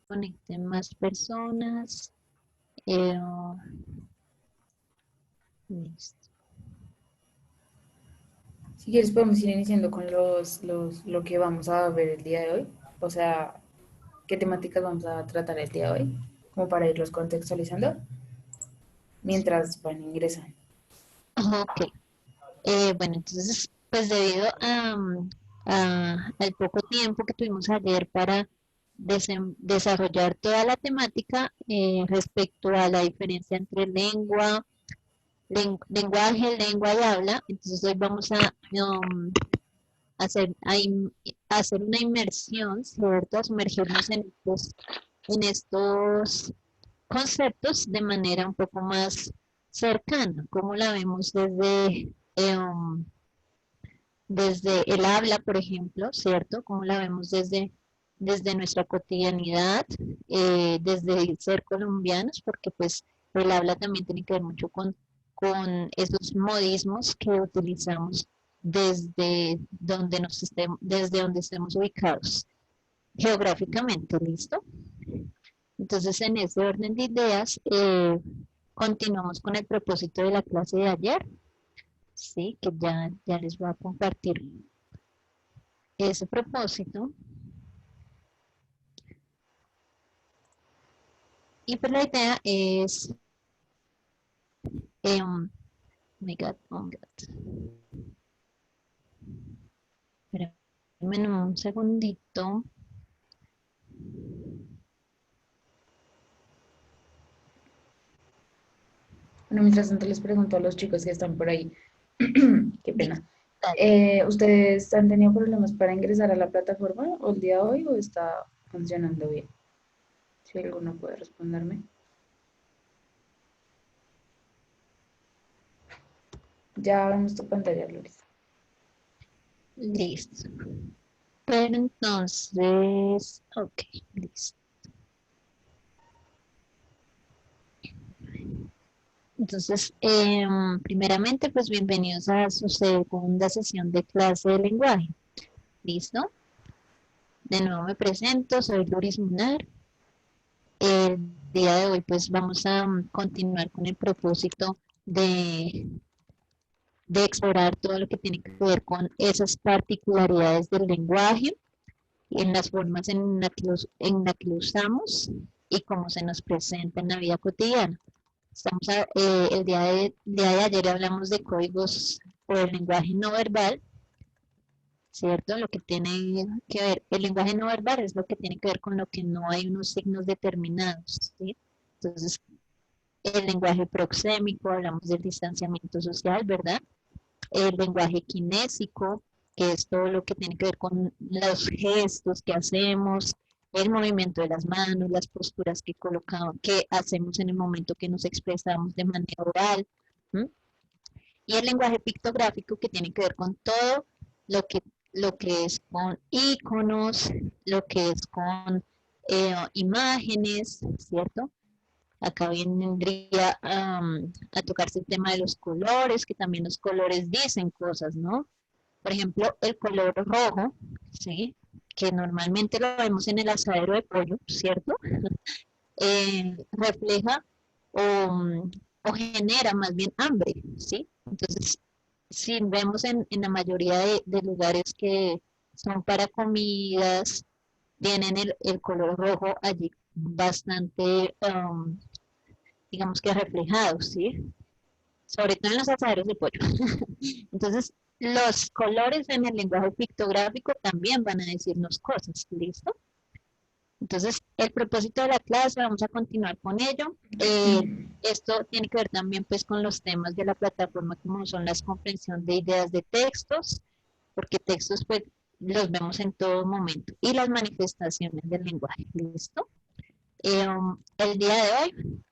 conecten más personas. Eh, listo. Si quieres podemos ir iniciando con lo que vamos a ver el día de hoy. O sea, qué temáticas vamos a tratar el día de hoy, como para irlos contextualizando mientras van ingresando. Ok. Bueno, entonces, pues debido al poco tiempo que tuvimos ayer para desarrollar toda la temática respecto a la diferencia entre lenguaje, lengua y habla, entonces hoy vamos hacer, a hacer una inmersión, ¿cierto? A sumergirnos en estos conceptos de manera un poco más cercana, como la vemos desde el habla, por ejemplo, ¿cierto? Como la vemos desde nuestra cotidianidad, desde el ser colombianos, porque pues el habla también tiene que ver mucho con esos modismos que utilizamos desde donde estemos ubicados geográficamente, ¿listo? Entonces, en ese orden de ideas, continuamos con el propósito de la clase de ayer, ¿sí? Que ya les voy a compartir ese propósito. Y pues la idea es, oh my God, oh my God. Espérenme un segundito. Bueno, mientras tanto les pregunto a los chicos que están por ahí, qué pena. Listo, dale. ¿Ustedes han tenido problemas para ingresar a la plataforma o el día de hoy o está funcionando bien? Si alguno puede responderme. Ya vemos tu pantalla, Loris. Listo. Pero entonces, ok, listo. Entonces, primeramente, pues bienvenidos a su segunda sesión de clase de lenguaje. ¿Listo? De nuevo me presento, soy Loris Munar. El día de hoy, pues vamos a continuar con el propósito de, de explorar todo lo que tiene que ver con esas particularidades del lenguaje, en las formas en la que lo usamos y cómo se nos presenta en la vida cotidiana. El día de ayer hablamos de códigos o el lenguaje no verbal, ¿cierto? Lo que tiene que ver, el lenguaje no verbal es lo que tiene que ver con lo que no hay unos signos determinados, ¿sí? Entonces, el lenguaje proxémico, hablamos del distanciamiento social, ¿verdad? El lenguaje kinésico, que es todo lo que tiene que ver con los gestos que hacemos, el movimiento de las manos, las posturas que colocamos, que hacemos en el momento que nos expresamos de manera oral. ¿M? Y el lenguaje pictográfico que tiene que ver con todo lo que, lo que es con iconos, lo que es con imágenes, ¿cierto? Acá vendría a tocarse el tema de los colores, que también los colores dicen cosas, ¿no? Por ejemplo, el color rojo, ¿sí? Que normalmente lo vemos en el asadero de pollo, ¿cierto? Refleja o, o genera más bien hambre, ¿sí? Entonces, si vemos en la mayoría de lugares que son para comidas, tienen el color rojo allí bastante, digamos que reflejado, ¿sí? Sobre todo en los asaderos de pollo. Entonces, los colores en el lenguaje pictográfico también van a decirnos cosas, ¿listo? Entonces, el propósito de la clase, vamos a continuar con ello. Esto tiene que ver también pues con los temas de la plataforma como son las comprensión de ideas de textos, porque textos pues los vemos en todo momento, y las manifestaciones del lenguaje, ¿listo? El día de hoy,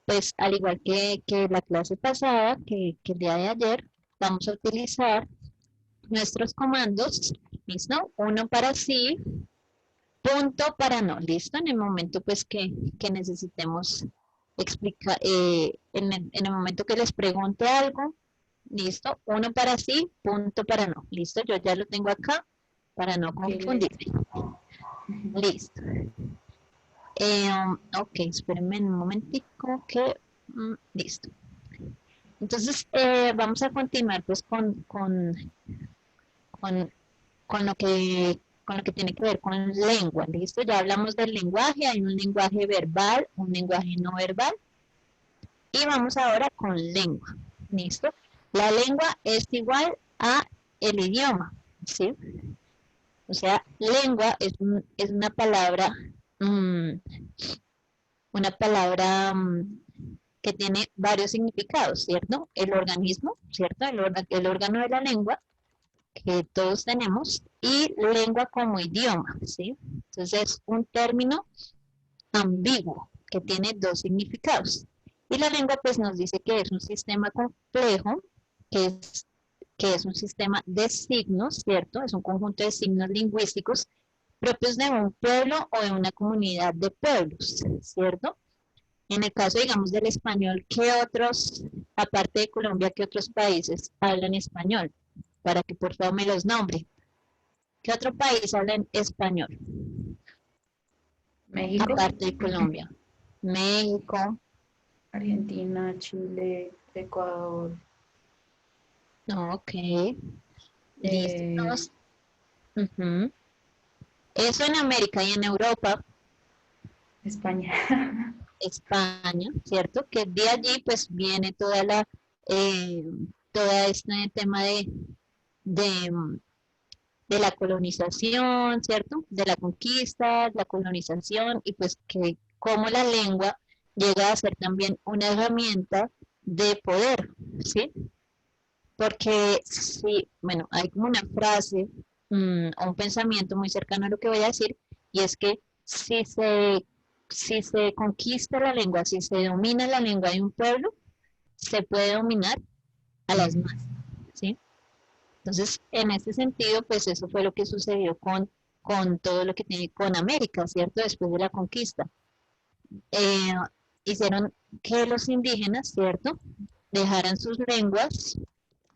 pues al igual que la clase pasada, que el día de ayer, vamos a utilizar nuestros comandos, ¿listo? Uno para sí, punto para no, ¿listo? En el momento pues que necesitemos explicar, en el momento que les pregunte algo, ¿listo? Uno para sí, punto para no, ¿listo? Yo ya lo tengo acá para no Ok, listo. confundirme. Listo. Ok, espérenme un momentico que... listo. Entonces, vamos a continuar pues con, con lo que tiene que ver con lengua, ¿listo? Ya hablamos del lenguaje, hay un lenguaje verbal, un lenguaje no verbal, y vamos ahora con lengua, ¿listo? La lengua es igual a el idioma, ¿sí? O sea, lengua es mm, una palabra que tiene varios significados, ¿cierto? El organismo, ¿cierto? El órgano de la lengua que todos tenemos y lengua como idioma, ¿sí? Entonces es un término ambiguo que tiene dos significados. Y la lengua pues nos dice que es un sistema complejo, que es, que es un sistema de signos, ¿cierto? Es un conjunto de signos lingüísticos propios de un pueblo o de una comunidad de pueblos, ¿cierto? En el caso, digamos, del español, ¿qué otros, aparte de Colombia, qué otros países hablan español? Para que por favor me los nombre. ¿Qué otro país habla en español? México, Aparte de Colombia. México. Argentina, Chile, Ecuador, No, ok. Listo. eh, Ujú. Eso en América y en Europa, España. España, ¿cierto? Que de allí pues viene eh, toda este tema de, de la colonización, ¿cierto? De la conquista, la colonización y pues que como la lengua llega a ser también una herramienta de poder, ¿sí? Porque sí, bueno, hay como una frase o un pensamiento muy cercano a lo que voy a decir y es que si se conquista la lengua, si se domina la lengua de un pueblo, se puede dominar a las más, ¿sí? Entonces, en ese sentido, pues eso fue lo que sucedió con todo lo que tiene con América, ¿cierto? Después de la conquista. Eh, hicieron que los indígenas, ¿cierto? Dejaran sus lenguas,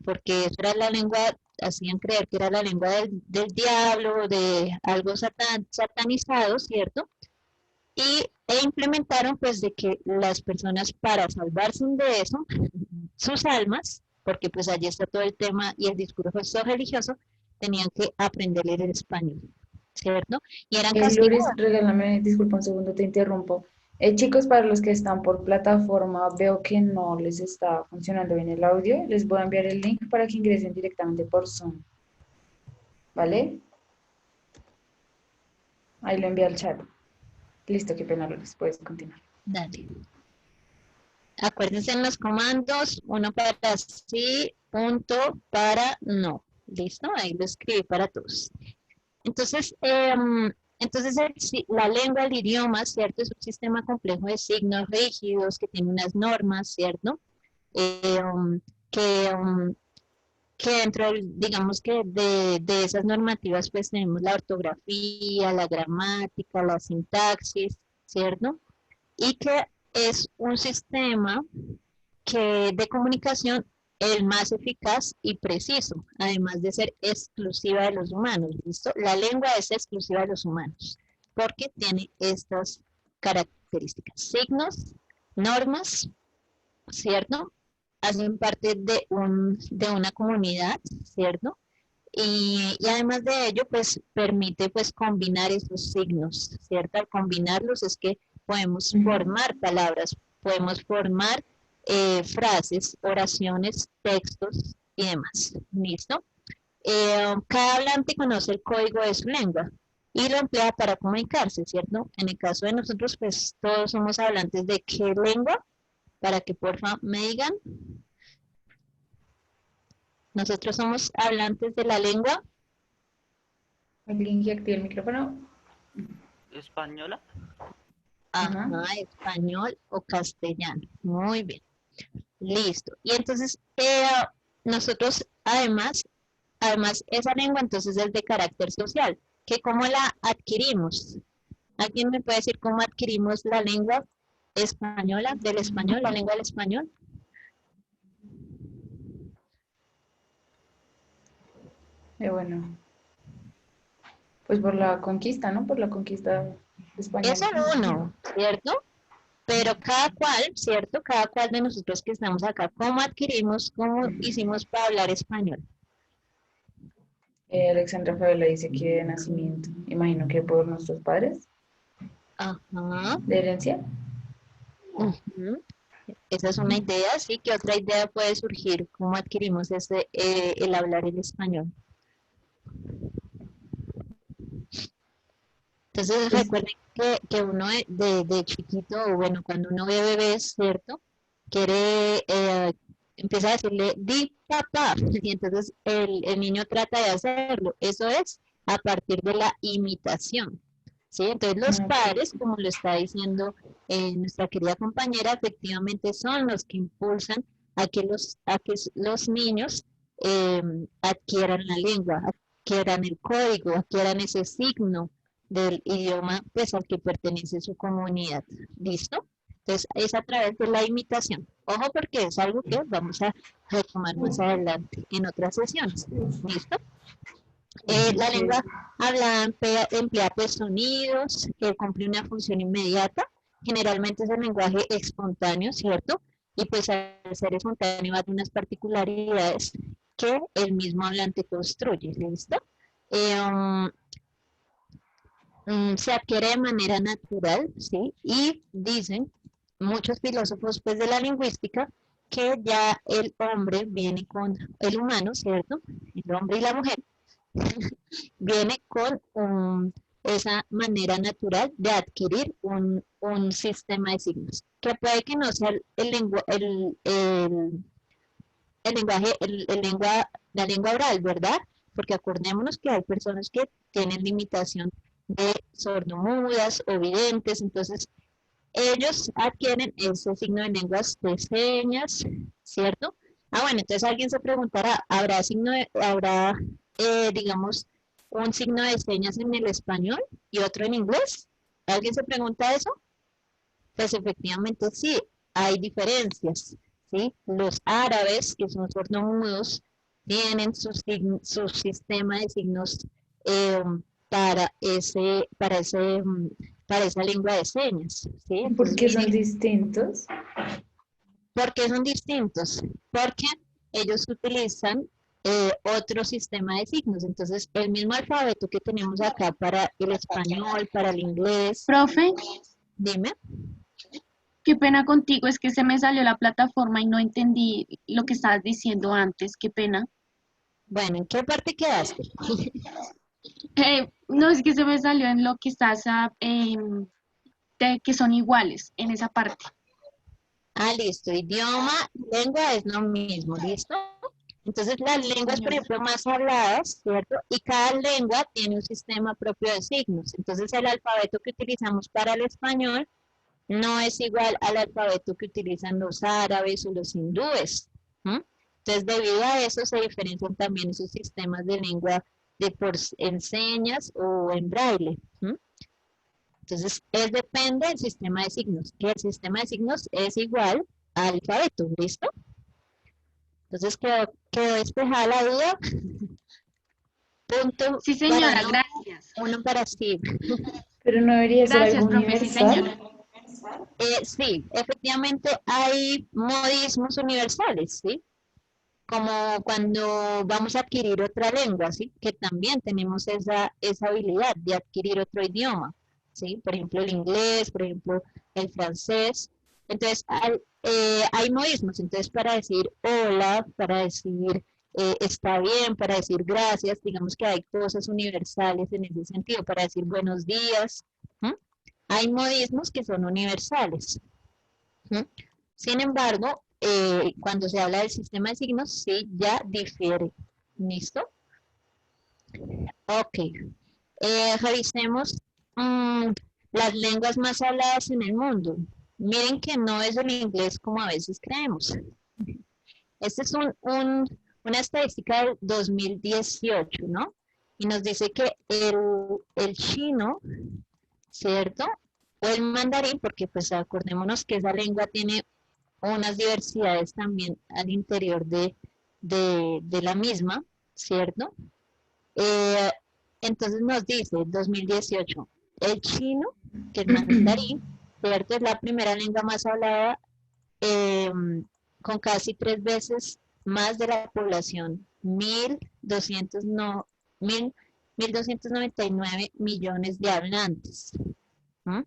porque esa era la lengua, hacían creer que era la lengua del diablo, de algo satanizado, ¿cierto? E implementaron pues de que las personas para salvarse de eso, sus almas, porque pues allí está todo el tema y el discurso religioso, tenían que aprender a leer el español, ¿cierto? Y eran Lourdes, castigados. regálame, disculpa un segundo, te interrumpo. Chicos, para los que están por plataforma, veo que no les está funcionando bien el audio. Les voy a enviar el link para que ingresen directamente por Zoom, ¿vale? Ahí lo envié al chat. Listo, qué pena, Lourdes, puedes continuar. Dale. Acuérdense en los comandos, uno para sí, punto para no. ¿Listo? Ahí lo escribí para todos. Entonces, la lengua, el idioma, ¿cierto? Es un sistema complejo de signos rígidos que tiene unas normas, ¿cierto? Eh, um, que, um, que dentro, digamos que de esas normativas, pues tenemos la ortografía, la gramática, la sintaxis, ¿cierto? Y que es un sistema que de comunicación el más eficaz y preciso, además de ser exclusiva de los humanos, ¿listo? La lengua es exclusiva de los humanos, porque tiene estas características, signos, normas, ¿cierto? Hacen parte de una comunidad, ¿cierto? Y además de ello, pues permite pues combinar esos signos, ¿cierto? Al combinarlos es que podemos Ujú. formar palabras, podemos formar frases, oraciones, textos y demás. ¿Listo? Cada hablante conoce el código de su lengua y lo emplea para comunicarse, ¿cierto? En el caso de nosotros, pues todos somos hablantes de qué lengua, para que porfa me digan. Nosotros somos hablantes de la lengua. ¿Alguien que active el micrófono? española. Ajá. Ajá, español o castellano. Muy bien, listo. Y entonces, nosotros además, esa lengua entonces es de carácter social, que cómo la adquirimos. ¿Alguien me puede decir cómo adquirimos la lengua española, del español, la lengua del español? Bueno, pues por la conquista, ¿no? Por la conquista español. Eso uno, ¿cierto? Pero cada cual, ¿cierto? Cada cual de nosotros que estamos acá, ¿cómo adquirimos, cómo hicimos para hablar español? Alexandra Fabiola dice que de nacimiento, imagino que por nuestros padres, Ajá. de herencia. Ujú. Esa es una idea, sí. ¿Qué otra idea puede surgir? ¿Cómo adquirimos el hablar el español? Entonces Pues, recuerden que uno de chiquito, o bueno, cuando uno ve bebés, ¿cierto? Quiere, empieza a decirle, di papá, y entonces el niño trata de hacerlo. Eso es a partir de la imitación, ¿sí? Entonces los ok. padres, como lo está diciendo nuestra querida compañera, efectivamente son los que impulsan a que los niños eh, adquieran la lengua, adquieran el código, adquieran ese signo del idioma pues al que pertenece su comunidad. ¿Listo? Entonces es a través de la imitación. Ojo porque es algo que vamos a retomar más adelante en otras sesiones. ¿Listo? La lengua Ok. hablada emplea pues sonidos, que cumple una función inmediata. Generalmente es el lenguaje espontáneo, ¿cierto? Y pues al ser espontáneo hay unas particularidades que el mismo hablante construye. ¿Listo? Um, se adquiere de manera natural, ¿sí? Y dicen muchos filósofos pues de la lingüística que ya el hombre viene con el humano, ¿cierto? El hombre y la mujer viene con esa manera natural de adquirir un sistema de signos, que puede que no sea el lenguaje, la lengua oral, ¿verdad? Porque acordémonos que hay personas que tienen limitación de sordomudas o videntes, entonces ellos adquieren ese signo de lenguas de señas, ¿cierto? Ah, bueno, entonces alguien se preguntará, digamos, un signo de señas en el español y otro en inglés? ¿Alguien se pregunta eso? Pues efectivamente sí, hay diferencias, ¿sí? Los árabes, que son sordomudos, tienen su sistema de signos eh, para para esa lengua de señas, ¿sí? ¿Y por Entonces, qué son miren, distintos? ¿por qué son distintos? Porque ellos utilizan otro sistema de signos. Entonces, el mismo alfabeto que tenemos acá para el español, para el inglés, Profe, dime. qué pena contigo, es que se me salió la plataforma y no entendí lo que estabas diciendo antes, qué pena. Bueno, ¿en qué parte quedaste? No, es que se me salió en lo que estás, que son iguales, en esa parte. Ah, listo. Idioma y lengua es lo mismo, ¿listo? Entonces, las Sí, lenguas, por señora. ejemplo, más habladas, ¿cierto? Y cada lengua tiene un sistema propio de signos. Entonces, el alfabeto que utilizamos para el español no es igual al alfabeto que utilizan los árabes o los hindúes. ¿M? Entonces, debido a eso se diferencian también esos sistemas de lengua en señas o en braille. ¿M? Entonces, depende del sistema de signos, que el sistema de signos es igual al alfabeto, ¿listo? Entonces, quedó despejada la duda. Punto Sí, para señora, no, gracias. uno para sí. Pero no debería ser algo Gracias, profe, sí, señora. universal. Sí, efectivamente hay modismos universales, ¿sí? Como cuando vamos a adquirir otra lengua, ¿sí? Que también tenemos esa habilidad de adquirir otro idioma, ¿sí? Por ejemplo, el inglés, por ejemplo, el francés. Entonces, hay modismos. Entonces, para decir hola, para decir está bien, para decir gracias, digamos que hay cosas universales en ese sentido, para decir buenos días. ¿M? Hay modismos que son universales. ¿M? Sin embargo, cuando se habla del sistema de signos, sí, ya difiere. ¿Listo? Ok. Revisemos mm, las lenguas más habladas en el mundo. Miren que no es el inglés como a veces creemos. Esta es una estadística del 2018, ¿no? Y nos dice que el chino, ¿cierto? O el mandarín, porque pues acordémonos que esa lengua tiene unas diversidades también al interior de la misma, ¿cierto? Eh, entonces nos dice 2018, el chino, que es mandarín, ¿cierto? Es la primera lengua más hablada, eh, con casi 3 veces más de la población, 1.299 millones de hablantes. ¿Mm?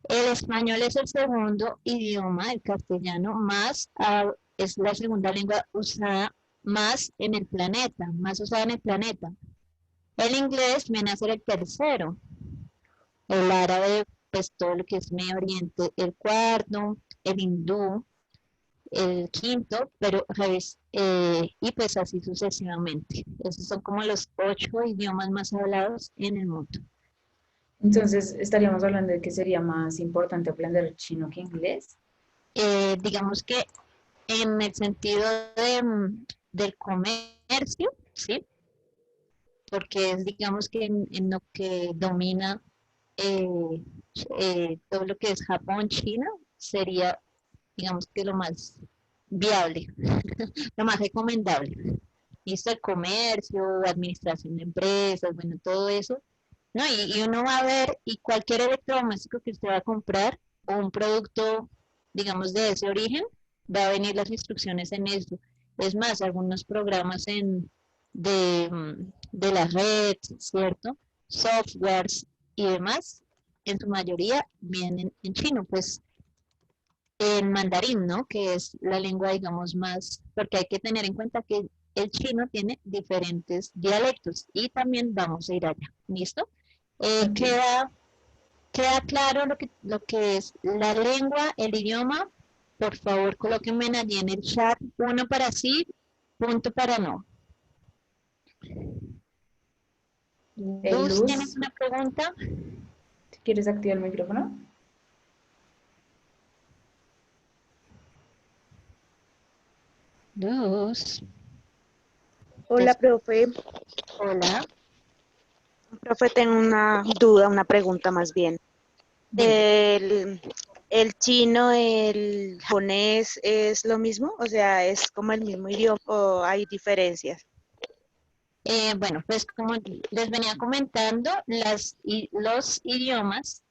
El español es el segundo idioma, el castellano, es la segunda lengua usada más en el planeta, más usada en el planeta. El inglés viene a ser el tercero, el árabe, pues todo lo que es Medio Oriente, el cuarto, el hindú, el quinto, y pues así sucesivamente. Esos son como los 8 idiomas más hablados en el mundo. Entonces, estaríamos hablando de que sería más importante aprender chino que inglés. Digamos que en el sentido del comercio, ¿sí? Porque es, digamos que en lo que domina eh, todo lo que es Japón, China, sería, digamos que lo más viable, lo más recomendable. Listo, el comercio, administración de empresas, bueno, todo eso, ¿no? Y uno va a ver, y cualquier electrodoméstico que usted va a comprar, o un producto, digamos, de ese origen, va a venir las instrucciones en eso. Es más, algunos programas de la red, ¿cierto? Softwares y demás, en su mayoría vienen en chino, pues en mandarín, ¿no? Que es la lengua, digamos, más, porque hay que tener en cuenta que el chino tiene diferentes dialectos y también vamos a ir allá, ¿listo? Ok. Queda claro lo que es la lengua, el idioma. Por favor, colóquenme allí en el chat, uno para sí, punto para no. Luz, ¿tienes Luz, una pregunta? si quieres activar el micrófono. Luz, Hola, profe. hola, Profe, tengo una duda, una pregunta más bien. dime. ¿El chino, el japonés es lo mismo? O sea, ¿es como el mismo idioma o hay diferencias? Bueno, pues como les venía comentando, los idiomas,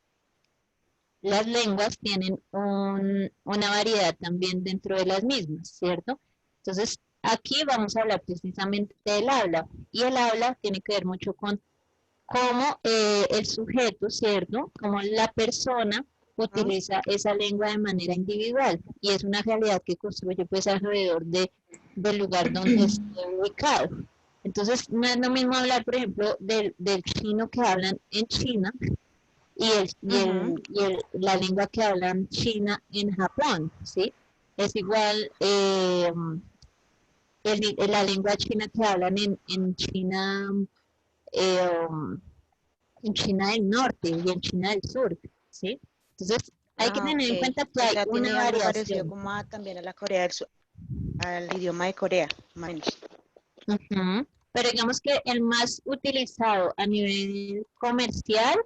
las lenguas tienen una variedad también dentro de las mismas, ¿cierto? Entonces, aquí vamos a hablar precisamente del habla, y el habla tiene que ver mucho con cómo el sujeto, ¿cierto? Cómo la persona ¿Ah? utiliza esa lengua de manera individual, y es una realidad que construye pues alrededor del lugar donde esté ubicado. Entonces, no es lo mismo hablar, por ejemplo, del chino que hablan en China Ujú. la lengua que hablan China en Japón, ¿sí? Es igual la lengua china que hablan eh, um, en China del Norte y en China del Sur, ¿sí? Entonces, hay que Ah, tener ok. en cuenta que O hay sea, una tiene algo parecido variación. como también a la Corea del Sur, al idioma de Corea, más o menos. Ujú. Pero digamos que el más utilizado a nivel comercial,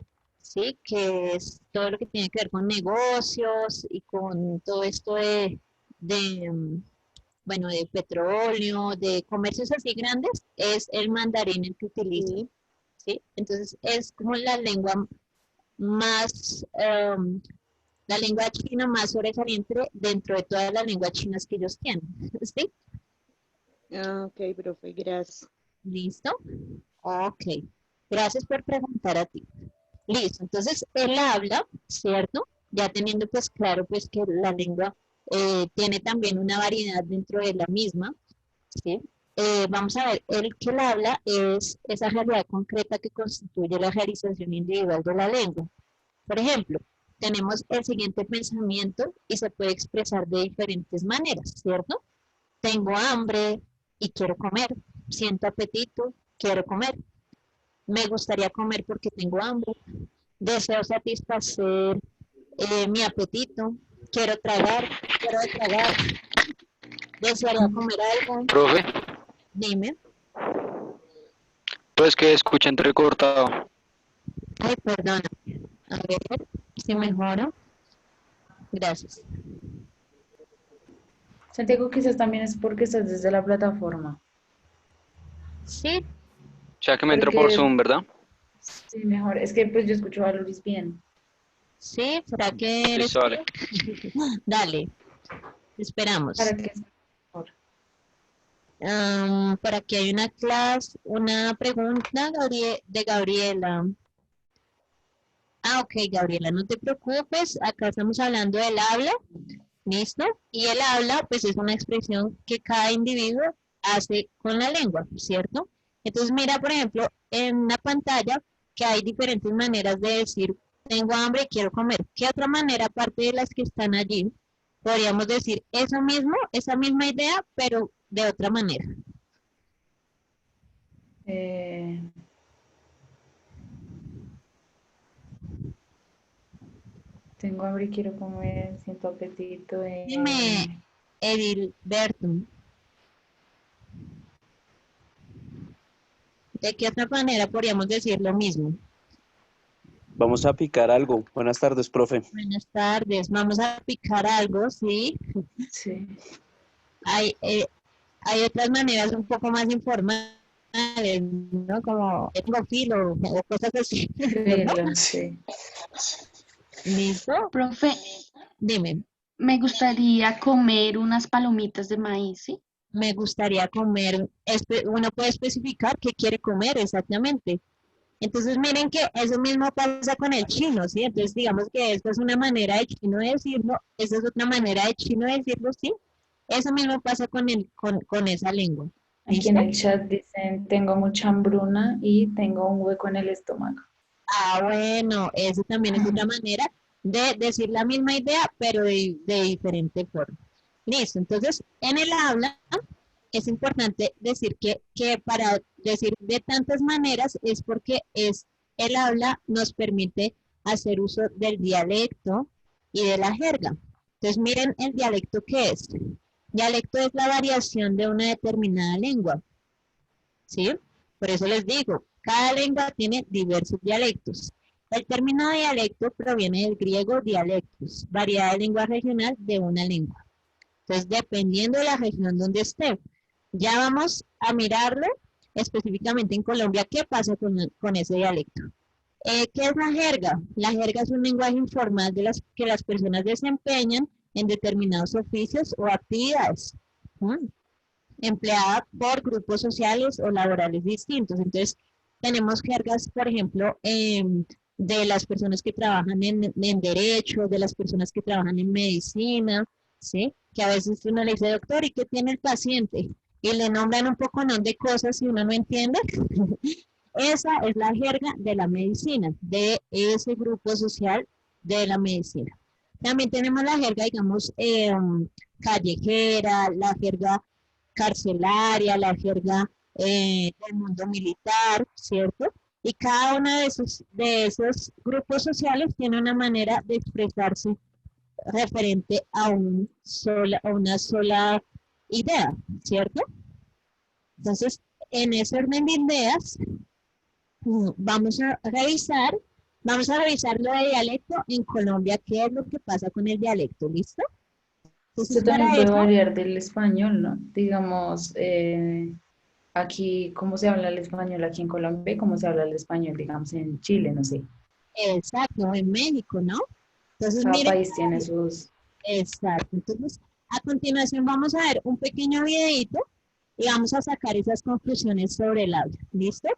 sí, que es todo lo que tiene que ver con negocios y con todo esto de bueno, de petróleo, de comercios así grandes, es el mandarín el que utilizan, Sí. ¿sí? Entonces es como la lengua más, la lengua china más sobresaliente dentro de todas las lenguas chinas que ellos tienen, ¿sí? Ah, ok, profe, gracias. ¿Listo? Ok. Gracias por preguntar a ti. Listo. Entonces, él habla, ¿cierto? Ya teniendo pues claro pues que la lengua tiene también una variedad dentro de la misma, ¿sí? Vamos a ver, el que él habla es esa realidad concreta que constituye la realización individual de la lengua. Por ejemplo, tenemos el siguiente pensamiento y se puede expresar de diferentes maneras, ¿cierto? Tengo hambre y quiero comer. Siento apetito, quiero comer. Me gustaría comer porque tengo hambre. Deseo satisfacer mi apetito. Quiero tragar. Desearía comer algo. Profe, Dime. pues que escucha entrecortado. Ay, perdona. A ver si mejoro. Gracias. Santiago, quizás también es porque estás desde la plataforma. Sí, O sea que me entro por Porque Zoom, ¿verdad? Sí, mejor. Es que pues yo escucho a Loris bien. ¿Sí? ¿Será que eres Listo, dale. tú? Dale, esperamos. Para que sea mejor. Por aquí hay una clase, una pregunta de Gabriela. Ok, Gabriela, no te preocupes, acá estamos hablando del habla, ¿listo? Y el habla, pues es una expresión que cada individuo hace con la lengua, ¿cierto? Entonces mira, por ejemplo, en la pantalla que hay diferentes maneras de decir, tengo hambre y quiero comer. ¿Qué otra manera, aparte de las que están allí, podríamos decir eso mismo, esa misma idea, pero de otra manera? Eh, tengo hambre y quiero comer, siento apetito. Dime, Edilberto, ¿de qué otra manera podríamos decir lo mismo? Vamos a picar algo. Buenas tardes, profe. Buenas tardes, vamos a picar algo, ¿sí? Sí. Hay otras maneras un poco más informales, ¿no? Como tengo filo o cosas así, ¿verdad? Filo, sí. ¿Listo? Profe, Dime, me gustaría comer unas palomitas de maíz, ¿sí? me gustaría comer, uno puede especificar qué quiere comer exactamente. Entonces miren que eso mismo pasa con el chino, ¿sí? Entonces digamos que esta es una manera de chino de decirlo, esta es otra manera de chino de decirlo, ¿sí? Eso mismo pasa con esa lengua. Aquí en ¿Listo? el chat dicen, tengo mucha hambruna y tengo un hueco en el estómago. Bueno, eso también es otra manera de decir la misma idea, pero de diferente forma. Listo, entonces en el habla es importante decir que para decir de tantas maneras es porque el habla nos permite hacer uso del dialecto y de la jerga. Entonces miren el dialecto ¿qué es? Dialecto es la variación de una determinada lengua, ¿sí? Por eso les digo, cada lengua tiene diversos dialectos. El término dialecto proviene del griego dialectus, variedad de lengua regional de una lengua. Entonces, dependiendo de la región donde esté, ya vamos a mirarlo específicamente en Colombia, qué pasa con ese dialecto. ¿Qué es la jerga? La jerga es un lenguaje informal que las personas desempeñan en determinados oficios o actividades. Empleada por grupos sociales o laborales distintos. Entonces, tenemos jergas, por ejemplo, de las personas que trabajan en derecho, de las personas que trabajan en medicina, ¿sí? Que a veces uno le dice, doctor, ¿y qué tiene el paciente? Y le nombran un poco de cosas y uno no entiende. Esa es la jerga de la medicina, de ese grupo social de la medicina. También tenemos la jerga, digamos, callejera, la jerga carcelaria, la jerga del mundo militar, ¿cierto? Y cada uno de esos grupos sociales tiene una manera de expresarse referente a una sola idea, ¿cierto? Entonces, en ese orden de ideas, vamos a revisar lo de dialecto en Colombia, qué es lo que pasa con el dialecto, ¿listo? Entonces, Esto también para puede eso, variar del español, ¿no? Digamos, aquí, ¿cómo se habla el español aquí en Colombia? ¿Cómo se habla el español, digamos, en Chile? No sé. exacto, en México, ¿no? Entonces, Cada miren, país tiene sus... exacto. Entonces, a continuación vamos a ver un pequeño videito y vamos a sacar esas conclusiones sobre el habla, ¿listo?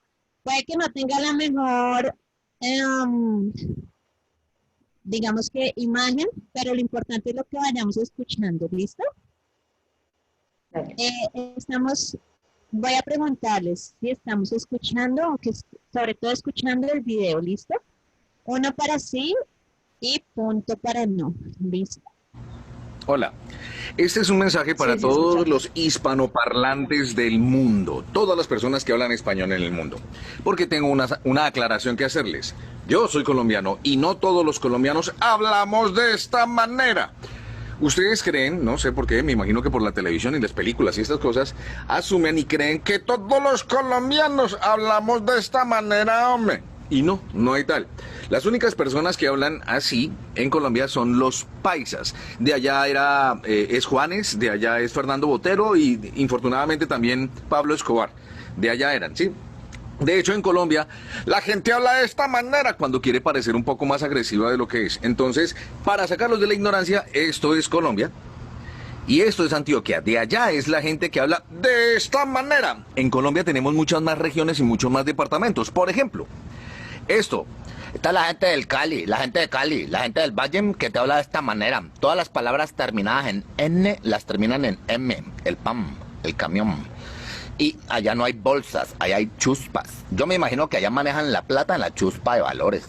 Puede que no tenga la mejor, digamos que imagen, pero lo importante es lo que vayamos escuchando, ¿listo? Dale. Voy a preguntarles si estamos escuchando, aunque sobre todo escuchando el video, ¿listo? Uno para sí y punto para no, ¿listo? Hola, este es un mensaje para Sí, todos escuchamos. los hispanoparlantes del mundo, todas las personas que hablan español en el mundo, porque tengo una aclaración que hacerles. Yo soy colombiano y no todos los colombianos hablamos de esta manera. Ustedes creen, no sé por qué, me imagino que por la televisión y las películas y estas cosas, asumen y creen que todos los colombianos hablamos de esta manera, hombre. Y no, no hay tal. Las únicas personas que hablan así en Colombia son los paisas. De allá es Juanes, de allá es Fernando Botero y infortunadamente también Pablo Escobar. De allá eran, ¿sí? De hecho, en Colombia, la gente habla de esta manera cuando quiere parecer un poco más agresiva de lo que es. Entonces, para sacarlos de la ignorancia, esto es Colombia y esto es Antioquia. De allá es la gente que habla de esta manera. En Colombia tenemos muchas más regiones y muchos más departamentos. Por ejemplo, esto. Esta es la gente del Cali, la gente de Cali, la gente del Valle que te habla de esta manera. Todas las palabras terminadas en N las terminan en M. El pan, el camión. Y allá no hay bolsas, allá hay chuspas. Yo me imagino que allá manejan la plata en la chuspa de valores.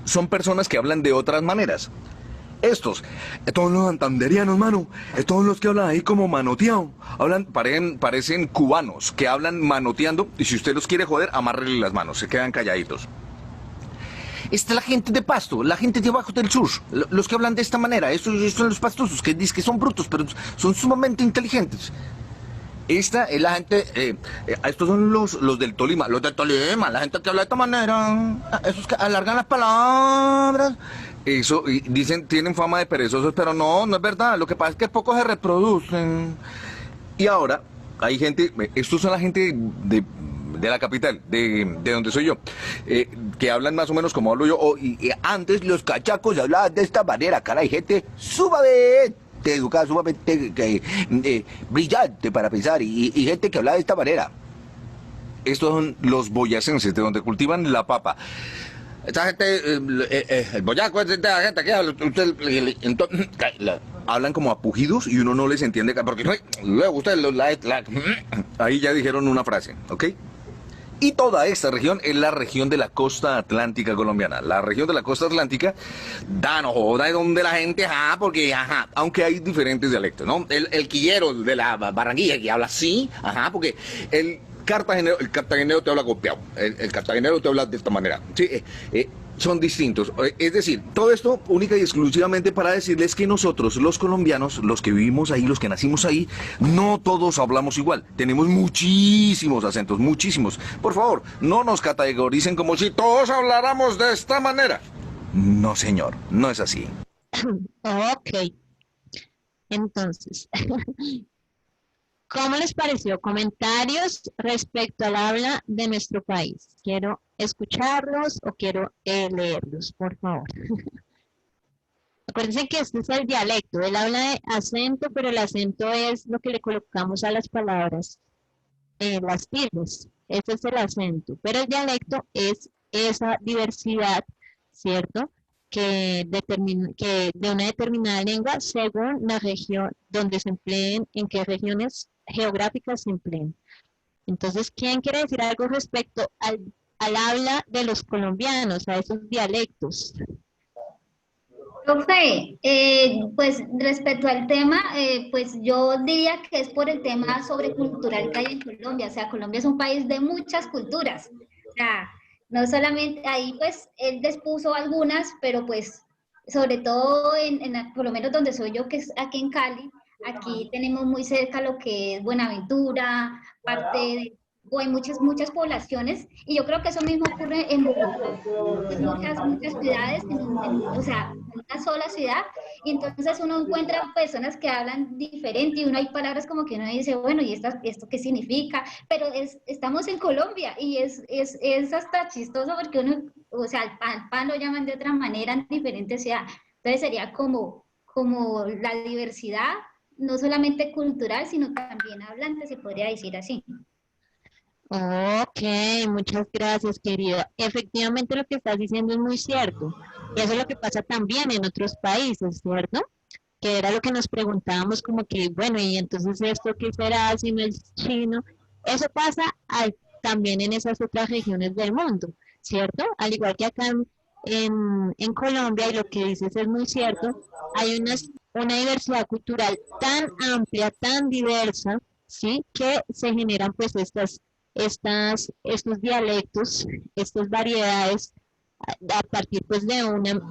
Son personas que hablan de otras maneras. Estos los santanderianos, mano, todos los que hablan ahí como manoteado, parecen cubanos que hablan manoteando y si usted los quiere joder, amárrele las manos, se quedan calladitos. Esta es la gente de Pasto, la gente de abajo del sur, los que hablan de esta manera. Estos son los pastosos que dicen que son brutos, pero son sumamente inteligentes. Esta es la gente, estos son los del Tolima, la gente que habla de esta manera, esos que alargan las palabras. Eso, y dicen, tienen fama de perezosos, pero no es verdad, lo que pasa es que pocos se reproducen. Y ahora, hay gente, estos son la gente de la capital, de donde soy yo, que hablan más o menos como hablo yo, y antes los cachacos hablaban de esta manera, caray, gente sumamente educada, sumamente brillante para pensar, y gente que hablaba de esta manera. Estos son los boyacenses, de donde cultivan la papa. Esta gente, el boyaco es de la gente que habla, hablan como apujidos y uno no les entiende, porque luego ustedes ahí ya dijeron una frase, ¿ok? Y toda esta región es la región de la costa atlántica colombiana. La región de la costa atlántica da no joda de donde la gente, porque, aunque hay diferentes dialectos, ¿no? El quillero de la Barranquilla que habla así, porque el cartagenero te habla golpeado, el cartagenero te habla de esta manera. Sí, son distintos. Es decir, todo esto única y exclusivamente para decirles que nosotros, los colombianos, los que vivimos ahí, los que nacimos ahí, no todos hablamos igual. Tenemos muchísimos acentos, muchísimos. Por favor, no nos categoricen como si todos habláramos de esta manera. No, señor, no es así. Ok. Entonces, ¿cómo les pareció? Comentarios respecto al habla de nuestro país. Quiero escucharlos o quiero leerlos, por favor. Acuérdense que este es el dialecto. Él habla de acento, pero el acento es lo que le colocamos a las palabras, las tildes. Ese es el acento. Pero el dialecto es esa diversidad, ¿cierto? Que de una determinada lengua según la región donde se empleen, en qué regiones geográficas se empleen. Entonces, ¿quién quiere decir algo respecto al habla de los colombianos, a esos dialectos? Profe, pues respecto al tema, pues yo diría que es por el tema sobrecultural que hay en Colombia. O sea, Colombia es un país de muchas culturas. O sea, no solamente ahí, pues él expuso algunas, pero pues sobre todo por lo menos donde soy yo, que es aquí en Cali, aquí tenemos muy cerca lo que es Buenaventura, parte de hay muchas poblaciones, y yo creo que eso mismo ocurre en Bogotá, muchas ciudades, o sea, una sola ciudad, y entonces uno encuentra personas que hablan diferente, y uno hay palabras como que uno dice, bueno, ¿y esto qué significa? Pero estamos en Colombia, y es hasta chistoso porque uno, o sea, al pan lo llaman de otra manera en diferentes ciudades, entonces sería como la diversidad, no solamente cultural, sino también hablante, se podría decir así. Ok, muchas gracias, querida. Efectivamente, lo que estás diciendo es muy cierto. Y eso es lo que pasa también en otros países, ¿cierto? Que era lo que nos preguntábamos como que, bueno, y entonces esto qué será si no es chino. Eso pasa también en esas otras regiones del mundo, ¿cierto? Al igual que acá en Colombia, y lo que dices es muy cierto, hay una diversidad cultural tan amplia, tan diversa, ¿sí? Que se generan pues estos dialectos, estas variedades a partir pues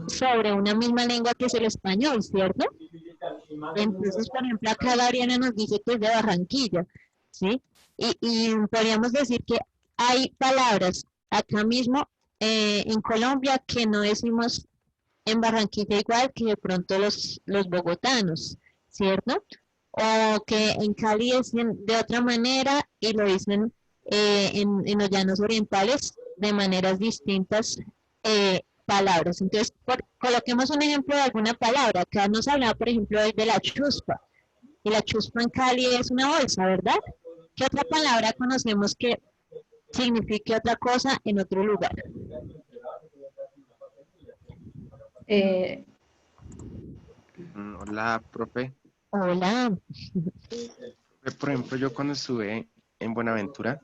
sobre una misma lengua que es el español, ¿cierto? Entonces, por ejemplo, acá Gabriela nos dice que es de Barranquilla, ¿sí? Y podríamos decir que hay palabras acá mismo en Colombia que no decimos en Barranquilla igual que de pronto los bogotanos, ¿cierto? O que en Cali dicen de otra manera y lo dicen en los llanos orientales de maneras distintas palabras. Entonces, coloquemos un ejemplo de alguna palabra. Acá nos hablaba, por ejemplo, de la chuspa. Y la chuspa en Cali es una bolsa, ¿verdad? ¿Qué otra palabra conocemos que signifique otra cosa en otro lugar? Hola, profe. Hola. Por ejemplo, yo cuando estuve en Buenaventura,